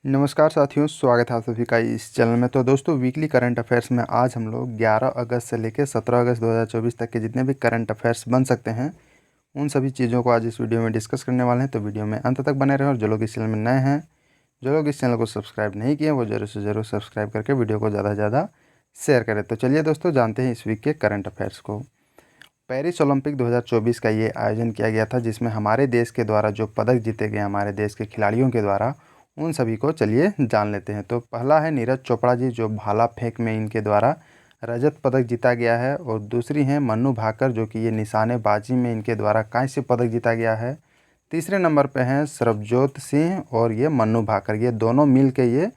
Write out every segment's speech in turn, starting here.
नमस्कार साथियों, स्वागत है आप सभी का इस चैनल में। तो दोस्तों, वीकली करंट अफेयर्स में आज हम लोग 11 अगस्त से लेकर 17 अगस्त 2024 तक के जितने भी करंट अफेयर्स बन सकते हैं उन सभी चीज़ों को आज इस वीडियो में डिस्कस करने वाले हैं। तो वीडियो में अंत तक बने रहें। और जो लोग इस चैनल में नए हैं, जो लोग इस चैनल को सब्सक्राइब नहीं किए, वो जरूर से ज़रूर सब्सक्राइब करके वीडियो को ज़्यादा से ज़्यादा शेयर करें। तो चलिए दोस्तों, जानते हैं इस वीक के करंट अफेयर्स को। पेरिस ओलंपिक 2024 का ये आयोजन किया गया था, जिसमें हमारे देश के द्वारा जो पदक जीते गए हमारे देश के खिलाड़ियों के द्वारा, उन सभी को चलिए जान लेते हैं। तो पहला है नीरज चोपड़ा जी, जो भाला फेंक में इनके द्वारा रजत पदक जीता गया है। और दूसरी हैं मन्नू भाकर, जो कि ये निशानेबाजी में इनके द्वारा कांस्य पदक जीता गया है। तीसरे नंबर पे हैं सरबजोत सिंह और ये मन्नू भाकर, ये दोनों मिल के ये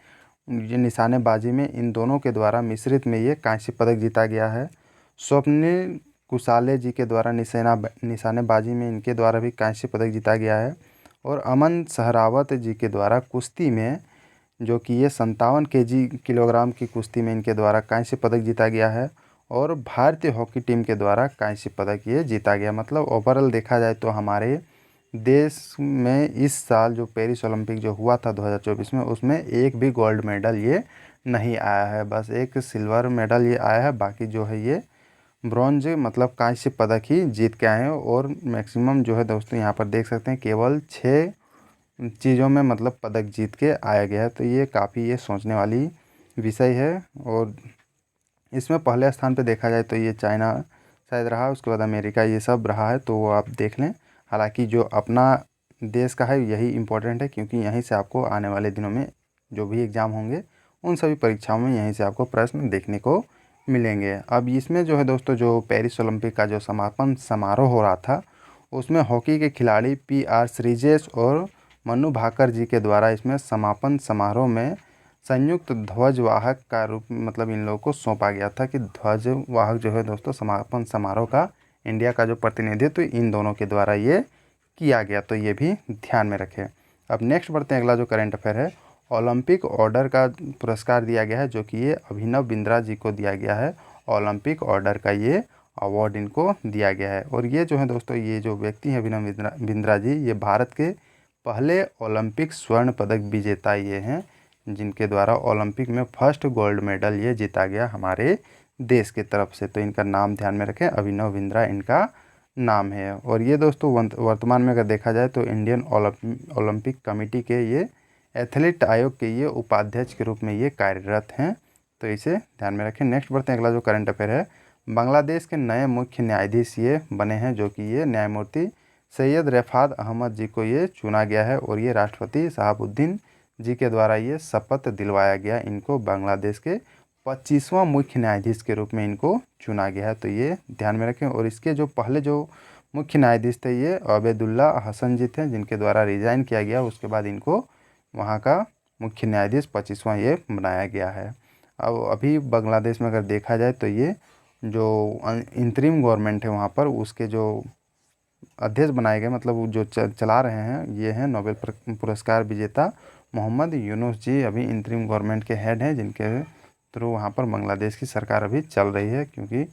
निशानेबाजी में इन दोनों के द्वारा मिश्रित में ये कांस्य पदक जीता गया है। स्वप्निल कुसाले जी के द्वारा निशानेबाजी में इनके द्वारा भी कांस्य पदक जीता गया है। और अमन सहरावत जी के द्वारा कुश्ती में, जो कि ये 57 किलोग्राम की कुश्ती में इनके द्वारा कांस्य पदक जीता गया है। और भारतीय हॉकी टीम के द्वारा कांस्य पदक ये जीता गया। मतलब ओवरऑल देखा जाए तो हमारे देश में इस साल जो पेरिस ओलंपिक जो हुआ था 2024 में, उसमें एक भी गोल्ड मेडल ये नहीं आया है। बस एक सिल्वर मेडल ये आया है, बाकी जो है ये ब्रॉन्ज मतलब कांस्य पदक ही जीत के आए हैं। और मैक्सिमम जो है दोस्तों, यहाँ पर देख सकते हैं केवल 6 चीज़ों में मतलब पदक जीत के आया गया है। तो ये काफ़ी ये सोचने वाली विषय है। और इसमें पहले स्थान पे देखा जाए तो ये चाइना शायद रहा, उसके बाद अमेरिका, ये सब रहा है। तो वो आप देख लें। हालांकि जो अपना देश का है यही इम्पोर्टेंट है, क्योंकि यहीं से आपको आने वाले दिनों में जो भी एग्ज़ाम होंगे उन सभी परीक्षाओं में यहीं से आपको प्रश्न देखने को मिलेंगे। अब इसमें जो है दोस्तों, जो पेरिस ओलंपिक का जो समापन समारोह हो रहा था, उसमें हॉकी के खिलाड़ी PR श्रीजेश और मन्नू भाकर जी के द्वारा इसमें समापन समारोह में संयुक्त ध्वजवाहक का रूप मतलब इन लोगों को सौंपा गया था कि ध्वजवाहक जो है दोस्तों, समापन समारोह का इंडिया का जो प्रतिनिधित्व इन दोनों के द्वारा ये किया गया। तो ये भी ध्यान में रखें। अब नेक्स्ट बढ़ते हैं, अगला जो करंट अफेयर है, ओलंपिक ऑर्डर का पुरस्कार दिया गया है, जो कि ये अभिनव बिंद्रा जी को दिया गया है। ओलंपिक ऑर्डर का ये अवार्ड इनको दिया गया है। और ये जो है दोस्तों, ये जो व्यक्ति हैं अभिनव बिंद्रा जी, ये भारत के पहले ओलंपिक स्वर्ण पदक विजेता ये हैं, जिनके द्वारा ओलंपिक में फर्स्ट गोल्ड मेडल ये जीता गया हमारे देश की तरफ से। तो इनका नाम ध्यान में रखें, अभिनव बिंद्रा इनका नाम है। और ये दोस्तों वर्तमान में अगर देखा जाए तो इंडियन ओलंपिक कमेटी के ये एथलीट आयोग के ये उपाध्यक्ष के रूप में ये कार्यरत हैं। तो इसे ध्यान में रखें। नेक्स्ट बढ़ते हैं, अगला जो करंट अफेयर है, बांग्लादेश के नए मुख्य न्यायाधीश ये बने हैं, जो कि ये न्यायमूर्ति सैयद रफात अहमद जी को ये चुना गया है। और ये राष्ट्रपति शहाबुद्दीन जी के द्वारा ये शपथ दिलवाया गया इनको, बांग्लादेश के 25वां मुख्य न्यायाधीश के रूप में इनको चुना गया है। तो ये ध्यान में रखें। और इसके जो पहले जो मुख्य न्यायाधीश थे ये अबेदुल्ला हसन जी थे, जिनके द्वारा रिजाइन किया गया। उसके बाद इनको वहाँ का मुख्य न्यायाधीश 25वां ये बनाया गया है। अब अभी बांग्लादेश में अगर देखा जाए तो ये जो इंतरिम गवर्नमेंट है वहाँ पर, उसके जो अध्यक्ष बनाए गए मतलब वो जो चला रहे हैं, ये हैं नोबेल पुरस्कार विजेता मोहम्मद यूनुस जी। अभी इंतरिम गवर्नमेंट के हेड हैं, जिनके थ्रू वहाँ पर बांग्लादेश की सरकार अभी चल रही है, क्योंकि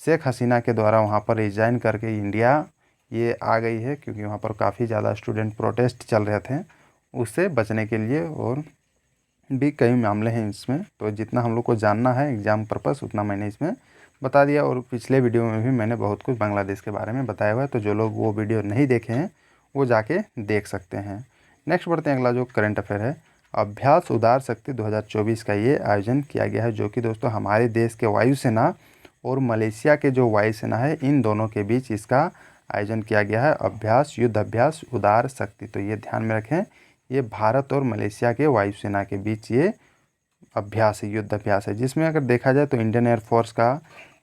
शेख हसीना के द्वारा वहाँ पर रिजाइन करके इंडिया ये आ गई है, क्योंकि वहाँ पर काफ़ी ज़्यादा स्टूडेंट प्रोटेस्ट चल रहे थे उससे बचने के लिए। और भी कई मामले हैं इसमें। तो जितना हम लोग को जानना है एग्ज़ाम पर्पस, उतना मैंने इसमें बता दिया। और पिछले वीडियो में भी मैंने बहुत कुछ बांग्लादेश के बारे में बताया हुआ है। तो जो लोग वो वीडियो नहीं देखे हैं वो जाके देख सकते हैं। नेक्स्ट बढ़ते हैं, अगला जो करंट अफेयर है, अभ्यास उदार शक्ति 2024 का ये आयोजन किया गया है, जो कि दोस्तों हमारे देश के वायुसेना और मलेशिया के जो वायुसेना है, इन दोनों के बीच इसका आयोजन किया गया है। अभ्यास युद्ध अभ्यास उदार शक्ति, तो ये ध्यान में रखें, ये भारत और मलेशिया के वायुसेना के बीच ये अभ्यास है, युद्ध अभ्यास है। जिसमें अगर देखा जाए तो इंडियन एयरफोर्स का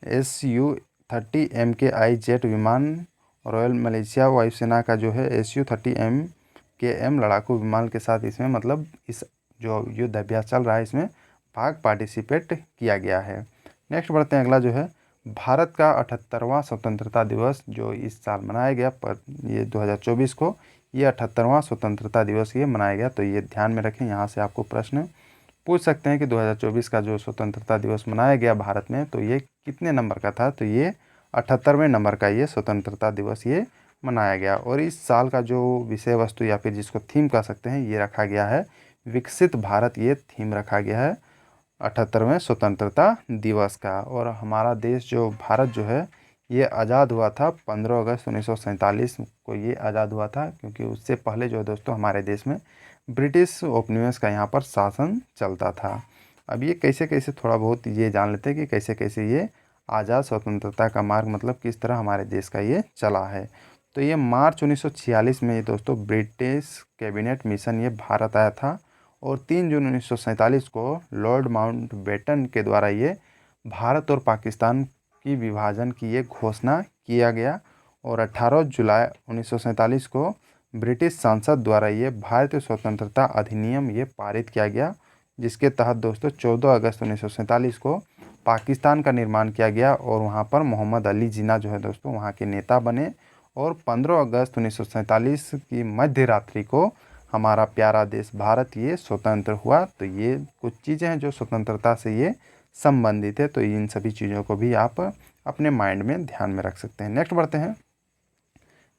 SU-30 MKI जेट विमान, रॉयल मलेशिया वायुसेना का जो है SU-30 MKM लड़ाकू विमान के साथ इसमें मतलब इस जो युद्ध अभ्यास चल रहा है इसमें पार्टिसिपेट किया गया है। नेक्स्ट बढ़ते हैं, अगला जो है, भारत का 78वां स्वतंत्रता दिवस जो इस साल मनाया गया, पर ये 2024 को ये 78वां स्वतंत्रता दिवस ये मनाया गया। तो ये ध्यान में रखें, यहाँ से आपको प्रश्न पूछ सकते हैं कि 2024 का जो स्वतंत्रता दिवस मनाया गया भारत में, तो ये कितने नंबर का था। तो ये 78वें नंबर का ये स्वतंत्रता दिवस ये मनाया गया। और इस साल का जो विषय वस्तु या फिर जिसको थीम कह सकते हैं, ये रखा गया है विकसित भारत ये थीम रखा गया है 78वें स्वतंत्रता दिवस का। और हमारा देश जो भारत जो है ये आज़ाद हुआ था 15 अगस्त 1947 को ये आज़ाद हुआ था, क्योंकि उससे पहले जो है दोस्तों हमारे देश में ब्रिटिश ओपिनियंस का यहाँ पर शासन चलता था। अब ये कैसे कैसे थोड़ा बहुत ये जान लेते हैं कि कैसे कैसे ये आज़ाद स्वतंत्रता का मार्ग मतलब किस तरह हमारे देश का ये चला है। तो ये मार्च 1946 में ये दोस्तों ब्रिटिश कैबिनेट मिशन ये भारत आया था, और 3 जून 1947 को लॉर्ड माउंटबेटन के द्वारा ये भारत और पाकिस्तान की विभाजन की ये घोषणा किया गया। और 18 जुलाई 1947 को ब्रिटिश संसद द्वारा ये भारतीय स्वतंत्रता अधिनियम ये पारित किया गया, जिसके तहत दोस्तों 14 अगस्त 1947 को पाकिस्तान का निर्माण किया गया, और वहाँ पर मोहम्मद अली जिन्ना जो है दोस्तों वहाँ के नेता बने। और 15 अगस्त 1947 की मध्य रात्रि को हमारा प्यारा देश भारत ये स्वतंत्र हुआ। तो ये कुछ चीज़ें हैं जो स्वतंत्रता से ये संबंधित है, तो इन सभी चीज़ों को भी आप अपने माइंड में ध्यान में रख सकते हैं। नेक्स्ट बढ़ते हैं।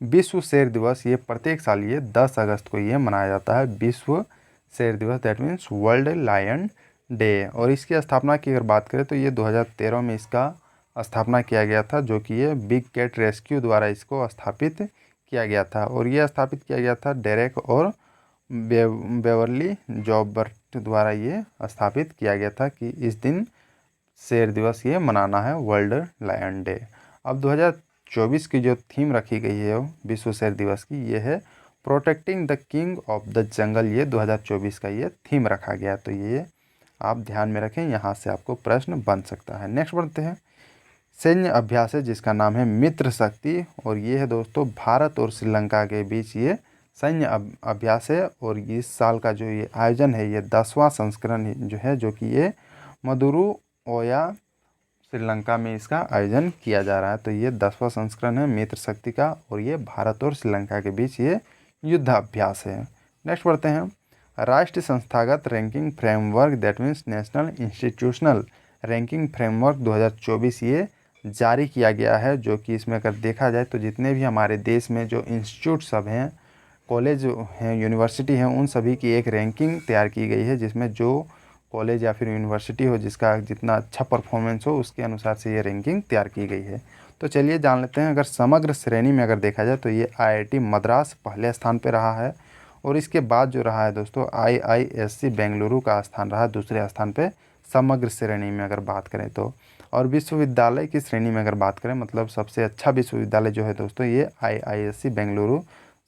विश्व शेर दिवस ये प्रत्येक साल ये 10 अगस्त को ये मनाया जाता है, विश्व शेर दिवस, that means world lion day. और इसकी स्थापना की अगर बात करें तो ये 2013 में इसका स्थापना किया गया था, जो कि ये बिग कैट रेस्क्यू द्वारा इसको स्थापित किया गया था। और ये स्थापित किया गया था डेरेक और बेवरली जॉबर्ट द्वारा ये स्थापित किया गया था कि इस दिन शेर दिवस ये मनाना है, वर्ल्ड लायन डे। अब 2024 की जो थीम रखी गई है विश्व शेर दिवस की, ये है protecting the king of the jungle. ये 2024 का ये थीम रखा गया, तो ये आप ध्यान में रखें, यहाँ से आपको प्रश्न बन सकता है। नेक्स्ट बढ़ते हैं। सैन्य अभ्यास है जिसका नाम है मित्र शक्ति, और ये है दोस्तों भारत और श्रीलंका के बीच ये सैन्य अभ्यास है। और इस साल का जो ये आयोजन है ये 10वां संस्करण जो है, जो कि ये मदुरु ओया श्रीलंका में इसका आयोजन किया जा रहा है। तो ये 10वां संस्करण है मित्र शक्ति का, और ये भारत और श्रीलंका के बीच ये युद्धाभ्यास है। नेक्स्ट बढ़ते हैं। राष्ट्रीय संस्थागत ranking framework, that means national institutional ranking framework 2024 ये जारी किया गया है, जो कि इसमें अगर देखा जाए तो जितने भी हमारे देश में जो इंस्टीट्यूट सब हैं, कॉलेज हैं, यूनिवर्सिटी हैं, उन सभी की एक रैंकिंग तैयार की गई है, जिसमें जो कॉलेज या फिर यूनिवर्सिटी हो जिसका जितना अच्छा परफॉर्मेंस हो उसके अनुसार से ये रैंकिंग तैयार की गई है। तो चलिए जान लेते हैं। अगर समग्र श्रेणी में अगर देखा जाए तो ये आईआईटी मद्रास पहले स्थान पे रहा है, और इसके बाद जो रहा है दोस्तों आईआईएससी बेंगलुरु का स्थान रहा दूसरे स्थान पे समग्र श्रेणी में अगर बात करें तो। और विश्वविद्यालय की श्रेणी में अगर बात करें मतलब सबसे अच्छा विश्वविद्यालय जो है दोस्तों ये आईआईएससी बेंगलुरु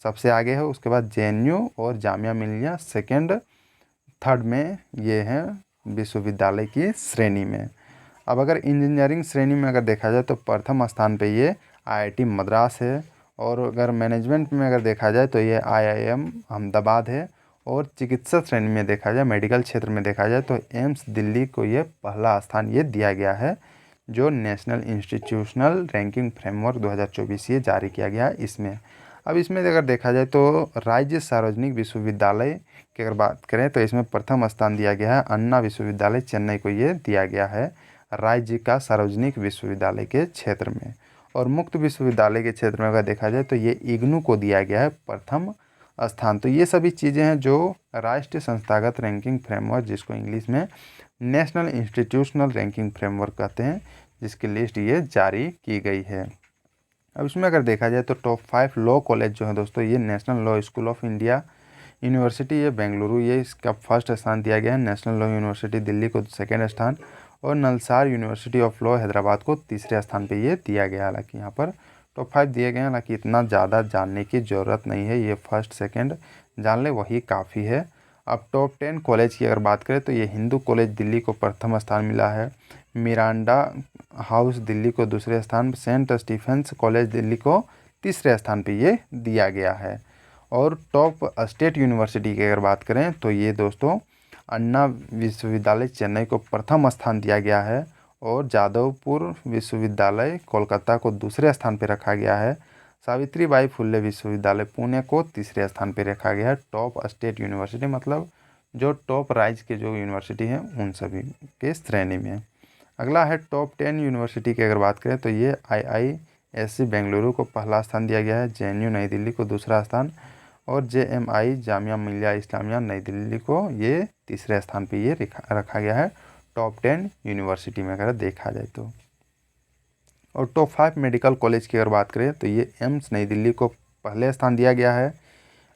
सबसे आगे है, उसके बाद जेएनयू और जामिया मिलिया सेकेंड थर्ड में ये हैं विश्वविद्यालय की श्रेणी में। अब अगर इंजीनियरिंग श्रेणी में अगर देखा जाए तो प्रथम स्थान पे ये आईआईटी मद्रास है, और अगर मैनेजमेंट में अगर देखा जाए तो ये आईआईएम अहमदाबाद है, और चिकित्सा श्रेणी में देखा जाए मेडिकल क्षेत्र में देखा जाए तो एम्स दिल्ली को ये पहला स्थान ये दिया गया है, जो नेशनल इंस्टीट्यूशनल रैंकिंग फ्रेमवर्क 2024 ये जारी किया गया है इसमें। अब इसमें अगर देखा जाए तो राज्य सार्वजनिक विश्वविद्यालय की अगर बात करें तो इसमें प्रथम स्थान दिया गया है अन्ना विश्वविद्यालय चेन्नई को ये दिया गया है राज्य का सार्वजनिक विश्वविद्यालय के क्षेत्र में। और मुक्त विश्वविद्यालय के क्षेत्र में अगर देखा जाए तो ये इग्नू को दिया गया है प्रथम स्थान। तो ये सभी चीज़ें हैं जो राष्ट्रीय संस्थागत रैंकिंग फ्रेमवर्क, जिसको इंग्लिश में नेशनल इंस्टीट्यूशनल रैंकिंग फ्रेमवर्क कहते हैं, जिसकी लिस्ट ये जारी की गई है। अब इसमें अगर देखा जाए तो टॉप 5 लॉ कॉलेज जो है दोस्तों ये national law school of India university ये बेंगलुरु ये इसका फर्स्ट स्थान दिया गया है, नेशनल लॉ यूनिवर्सिटी दिल्ली को सेकेंड स्थान, और नलसार यूनिवर्सिटी ऑफ लॉ हैदराबाद को तीसरे स्थान पे ये दिया गया। हालांकि यहाँ पर टॉप 5 दिए गए हैं, हालांकि इतना ज़्यादा जानने की ज़रूरत नहीं है, ये फर्स्ट सेकंड जान ले वही काफ़ी है। अब टॉप 10 कॉलेज की अगर बात करें तो ये हिंदू कॉलेज दिल्ली को प्रथम स्थान मिला है, मिरांडा हाउस दिल्ली को दूसरे स्थान, सेंट स्टीफेंस कॉलेज दिल्ली को तीसरे स्थान पे ये दिया गया है। और टॉप स्टेट यूनिवर्सिटी की अगर बात करें तो ये दोस्तों अन्ना विश्वविद्यालय चेन्नई को प्रथम स्थान दिया गया है, और जादवपुर विश्वविद्यालय कोलकाता को दूसरे स्थान पर रखा गया है, सावित्रीबाई फुले विश्वविद्यालय पुणे को तीसरे स्थान पर रखा गया है। टॉप स्टेट यूनिवर्सिटी मतलब जो टॉप राज्य के जो यूनिवर्सिटी हैं उन सभी के श्रेणी में। अगला है टॉप 10 यूनिवर्सिटी की अगर बात करें तो ये आईआईएससी बेंगलुरु को पहला स्थान दिया गया है, जेएनयू नई दिल्ली को दूसरा स्थान, और JMI जामिया मिलिया इस्लामिया नई दिल्ली को ये तीसरे स्थान पे ये रखा गया है टॉप 10 यूनिवर्सिटी में अगर देखा जाए तो। और टॉप 5 मेडिकल कॉलेज की अगर बात करें तो ये एम्स नई दिल्ली को पहले स्थान दिया गया है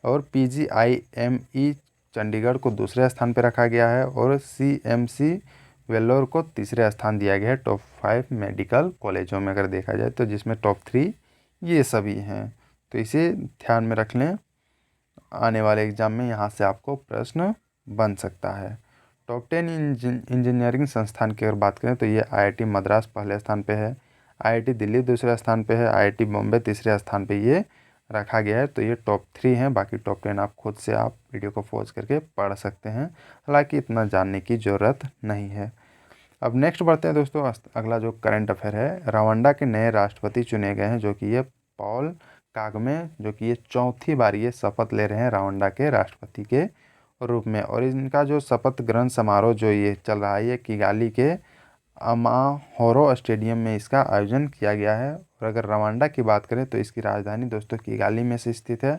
और PGIME चंडीगढ़ को दूसरे स्थान पर रखा गया है और CMC वेल्लोर को तीसरे स्थान दिया गया है टॉप 5 मेडिकल कॉलेजों में अगर देखा जाए तो, जिसमें टॉप 3 ये सभी हैं। तो इसे ध्यान में रख लें, आने वाले एग्जाम में यहाँ से आपको प्रश्न बन सकता है। टॉप 10 इंजीनियरिंग संस्थान की अगर बात करें तो ये IIT मद्रास पहले स्थान पे है, IIT दिल्ली दूसरे स्थान पे है, IIT बॉम्बे तीसरे स्थान पे ये रखा गया है। तो ये टॉप 3 हैं, बाकी टॉप 10 आप खुद से आप वीडियो को पॉज करके पढ़ सकते हैं, हालांकि इतना जानने की ज़रूरत नहीं है। अब नेक्स्ट बढ़ते हैं दोस्तों, अगला जो करंट अफेयर है, रवांडा के नए राष्ट्रपति चुने गए हैं जो कि ये पॉल कागमे, जो कि ये चौथी बार ये शपथ ले रहे हैं रवांडा के राष्ट्रपति के रूप में। और इनका जो शपथ ग्रहण समारोह जो ये चल रहा है ये किगाली के अमाहोरो स्टेडियम में इसका आयोजन किया गया है। और अगर रवांडा की बात करें तो इसकी राजधानी दोस्तों किगाली में से स्थित है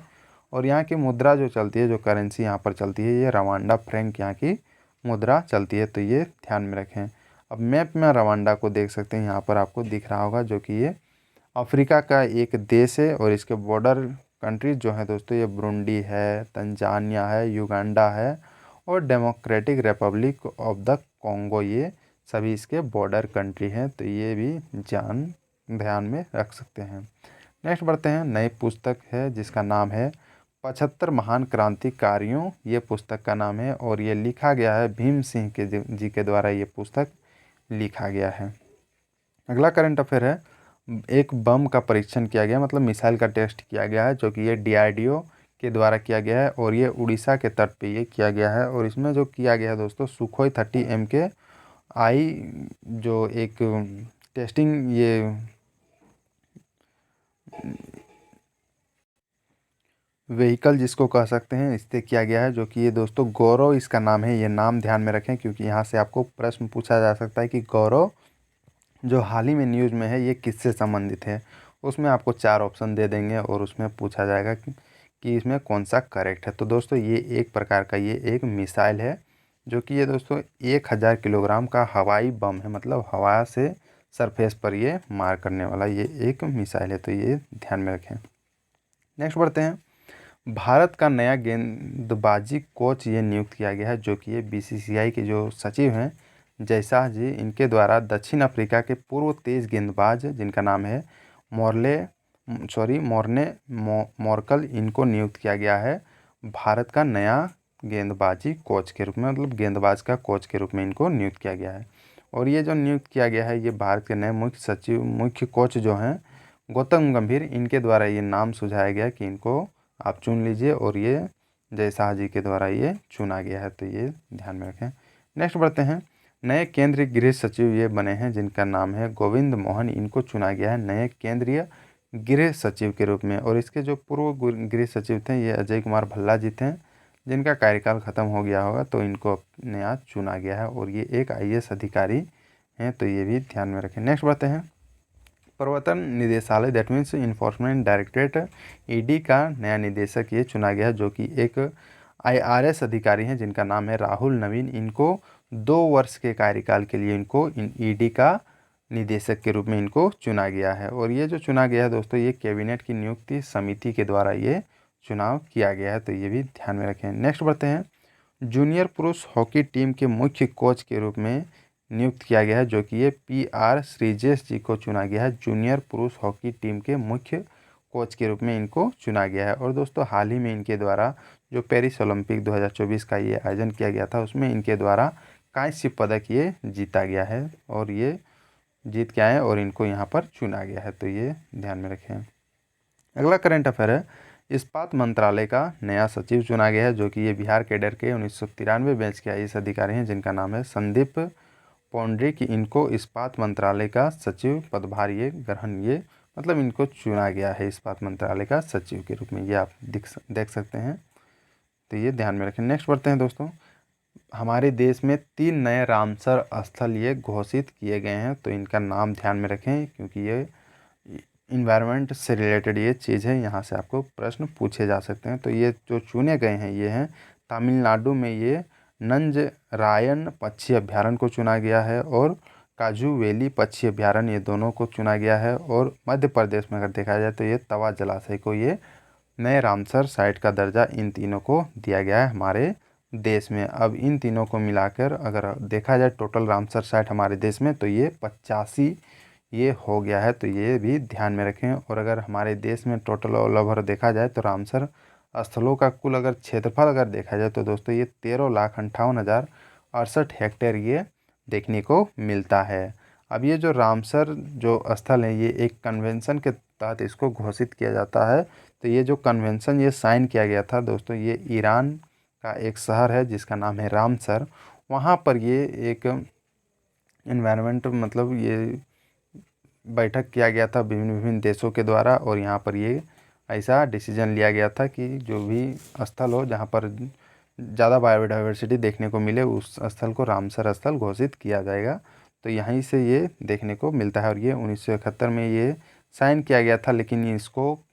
और यहाँ की मुद्रा जो चलती है, जो करेंसी यहाँ पर चलती है, ये रवांडा फ्रैंक यहाँ की मुद्रा चलती है, तो ये ध्यान में रखें। अब मैप में रवांडा को देख सकते हैं, यहाँ पर आपको दिख रहा होगा, जो कि ये अफ्रीका का एक देश है और इसके बॉर्डर कंट्रीज जो है दोस्तों ये बुरुंडी है, तंजानिया है, युगांडा है और democratic Republic of the Congo, ये सभी इसके बॉर्डर कंट्री हैं। तो ये भी ध्यान में रख सकते हैं। नेक्स्ट बढ़ते हैं, नई पुस्तक है जिसका नाम है 75 महान क्रांतिकारियों, ये पुस्तक का नाम है और ये लिखा गया है भीम सिंह जी के द्वारा ये पुस्तक लिखा गया है। अगला करंट अफेयर है, एक बम का परीक्षण किया गया, मतलब मिसाइल का टेस्ट किया गया है, जो कि ये DRDO के द्वारा किया गया है और ये उड़ीसा के तट पे ये किया गया है। और इसमें जो किया गया है दोस्तों सुखोई 30 MKI जो एक टेस्टिंग ये व्हीकल जिसको कह सकते हैं इससे किया गया है, जो कि ये दोस्तों गौरव इसका नाम है। ये नाम ध्यान में रखें क्योंकि यहाँ से आपको प्रश्न पूछा जा सकता है कि गौरव जो हाल ही में न्यूज़ में है ये किससे संबंधित है। उसमें आपको 4 ऑप्शन दे देंगे और उसमें पूछा जाएगा कि इसमें कौन सा करेक्ट है। तो दोस्तों ये एक प्रकार का ये एक मिसाइल है, जो कि ये दोस्तों 1000 किलोग्राम का हवाई बम है, मतलब हवा से सरफेस पर ये मार करने वाला ये एक मिसाइल है। तो ये ध्यान में रखें। नेक्स्ट बढ़ते हैं, भारत का नया गेंदबाजी कोच ये नियुक्त किया गया है, जो कि ये BCCI के जो सचिव हैं जयशाह जी, इनके द्वारा दक्षिण अफ्रीका के पूर्व तेज गेंदबाज जिनका नाम है मोर्ने मोर्कल, इनको नियुक्त किया गया है भारत का नया गेंदबाजी कोच के रूप में, मतलब गेंदबाज का कोच के रूप में इनको नियुक्त किया गया है। और ये जो नियुक्त किया गया है ये भारत के नए मुख्य कोच जो हैं गौतम गंभीर, इनके द्वारा ये नाम सुझाया गया कि इनको आप चुन लीजिए और ये जयशाह जी के द्वारा ये चुना गया है। तो ये ध्यान में रखें। नेक्स्ट बढ़ते हैं, नए केंद्रीय गृह सचिव ये बने हैं जिनका नाम है गोविंद मोहन, इनको चुना गया है नए केंद्रीय गृह सचिव के रूप में। और इसके जो पूर्व गृह सचिव थे ये अजय कुमार भल्ला जी थे, जिनका कार्यकाल ख़त्म हो गया होगा, तो इनको नया चुना गया है और ये एक IAS अधिकारी हैं, तो ये भी ध्यान में रखें। नेक्स्ट बढ़ते हैं, प्रवर्तन निदेशालय that means enforcement directorate ED का नया निदेशक ये चुना गया है, जो कि एक IRS अधिकारी हैं जिनका नाम है राहुल नवीन, इनको 2 वर्ष के कार्यकाल के लिए इनको ED का निदेशक के रूप में इनको चुना गया है। और ये जो चुना गया है दोस्तों ये कैबिनेट की नियुक्ति समिति के द्वारा ये चुनाव किया गया है, तो ये भी ध्यान में रखें। नेक्स्ट बढ़ते हैं, जूनियर पुरुष हॉकी टीम के मुख्य कोच के रूप में नियुक्त किया गया है, जो कि ये PR श्रीजेश जी को चुना गया है, जूनियर पुरुष हॉकी टीम के मुख्य कोच के रूप में इनको चुना गया है। और दोस्तों हाल ही में इनके द्वारा जो पेरिस ओलंपिक 2024 का ये आयोजन किया गया था उसमें इनके द्वारा कांस्य पदक ये जीता गया है और ये जीत के आए और इनको यहाँ पर चुना गया है, तो ये ध्यान में रखें। अगला करंट अफेयर है, इस्पात मंत्रालय का नया सचिव चुना गया है, जो कि ये बिहार कैडर के 1993 बैच के IAS अधिकारी हैं जिनका नाम है संदीप पौंड्रिक, इनको इस्पात मंत्रालय का सचिव पदभार ये ग्रहण ये मतलब इनको चुना गया है इस्पात मंत्रालय का सचिव के रूप में, ये आप देख सकते हैं, तो ये ध्यान में रखें। नेक्स्ट बढ़ते हैं दोस्तों, हमारे देश में 3 नए रामसर स्थल ये घोषित किए गए हैं, तो इनका नाम ध्यान में रखें क्योंकि ये इन्वायरमेंट से रिलेटेड ये चीज़ है, यहाँ से आपको प्रश्न पूछे जा सकते हैं। तो ये जो चुने गए हैं ये हैं तमिलनाडु में ये नंजरायन पक्षी अभ्यारण्य को चुना गया है और काजू वैली पक्षी अभ्यारण्य, ये दोनों को चुना गया है। और मध्य प्रदेश में अगर देखा जाए तो ये तवा जलाशय को ये नए रामसर साइट का दर्जा इन तीनों को दिया गया है हमारे देश में। अब इन तीनों को मिलाकर अगर देखा जाए टोटल रामसर साइट हमारे देश में तो ये 85 ये हो गया है, तो ये भी ध्यान में रखें। और अगर हमारे देश में टोटल ऑल ओवर देखा जाए तो रामसर स्थलों का कुल अगर क्षेत्रफल अगर देखा जाए तो दोस्तों ये 13,58,068 हेक्टेयर ये देखने को मिलता है। अब ये जो रामसर जो स्थल है ये एक कन्वेंशन के तहत इसको घोषित किया जाता है। तो ये जो कन्वेंशन ये साइन किया गया था दोस्तों, ये ईरान का एक शहर है जिसका नाम है रामसर। वहाँ पर ये एक इन्वायरमेंट मतलब ये बैठक किया गया था विभिन्न विभिन्न देशों के द्वारा, और यहाँ पर ये ऐसा डिसीजन लिया गया था कि जो भी स्थल हो जहाँ पर ज़्यादा बायोडाइवर्सिटी देखने को मिले उस स्थल को रामसर स्थल घोषित किया जाएगा। तो यहीं से ये देखने को मिलता है। और ये 1971 में ये साइन किया गया था, लेकिन इसको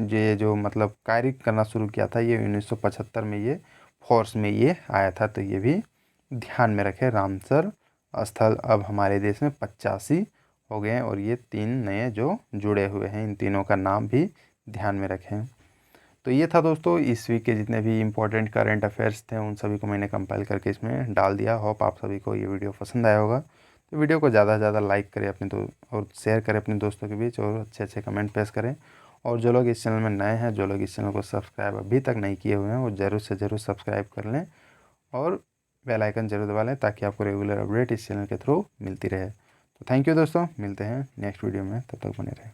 ये जो मतलब कार्य करना शुरू किया था ये 1975 में ये फोर्स में ये आया था। तो ये भी ध्यान में रखें। रामसर स्थल अब हमारे देश में 85 हो गए हैं और ये 3 नए जो जुड़े हुए हैं, इन तीनों का नाम भी ध्यान में रखें। तो ये था दोस्तों इस वीक के जितने भी इम्पोर्टेंट करंट अफेयर्स थे उन सभी को मैंने कंपाइल करके इसमें डाल दिया। होप आप सभी को ये वीडियो पसंद आया होगा। तो वीडियो को ज़्यादा से ज़्यादा लाइक करें अपने और शेयर करें अपने दोस्तों के बीच, और अच्छे अच्छे कमेंट पेश करें। और जो लोग इस चैनल में नए हैं, जो लोग इस चैनल को सब्सक्राइब अभी तक नहीं किए हुए हैं, वो ज़रूर से ज़रूर सब्सक्राइब कर लें और बेल आइकन जरूर दबा लें ताकि आपको रेगुलर अपडेट इस चैनल के थ्रू मिलती रहे। तो थैंक यू दोस्तों, मिलते हैं नेक्स्ट वीडियो में, तब तक बने रहें।